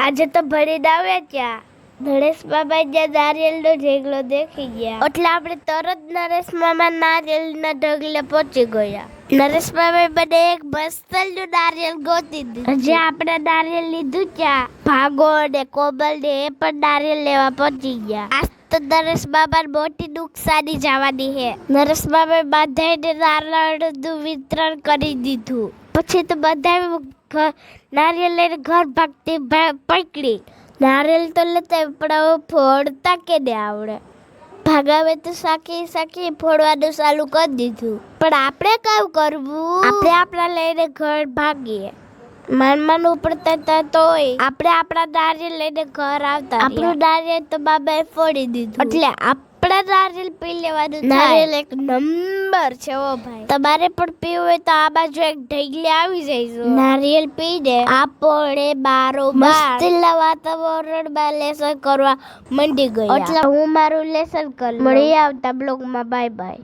આજે તો ભરીને આવ્યા ત્યાં નરેશ બાબા જ્યાં નારિયેલનો ઢગલો દેખી ગયા એટલે આપણે તરત નરેશ મામા નારિયેલના ઢગલે પહોંચી ગયા. નરેશ બાબાએ મને એક મસ્તલનું નારિયેલ ગોતી દીધું. હજી આપણે નારિયેલ લીધું ત્યાં ભાગો ને કોમલ ને એ પણ નારિયેલ લેવા પહોંચી ગયા. આજ તો નરેશ બાબાને મોટી નુકસાની જવાની છે. નરેશ બાબાએ બધાને નારિયેળનું વિતરણ કરી દીધું. પછી તો બધા નારિયેલ લઈને ઘર ભાગતી પકડી. નારિયેલ તો લેતા પણ હવે ફોડતા કે ને આવડે. ભાગાવે તો સાકી ફોડવાનું ચાલુ કરી દીધું. પણ આપણે કામ કરવું? આપણે આપણા લઈને ઘર ભાગીએ. માન ઉપડતા તોય આપણે આપણા નારિયેલ લઈને ઘર આવતા. આપણું નારિયેલ તો બાબાએ ફોડી દીધું એટલે આપણા નારિયેલ પી લેવાનું. નારિયેલ એક નંબર છે ઓ ભાઈ. તમારે પણ પીવું હોય તો આ બાજુ એક ઢગલી આવી જઈશું. નારિયેલ પીને આપણે મસ્તીલા વાતાવરણમાં લેસન કરવા મંડી ગયા. એટલે હું મારું લેસન કરી. મળી આવતા બ્લોગમાં. Bye bye.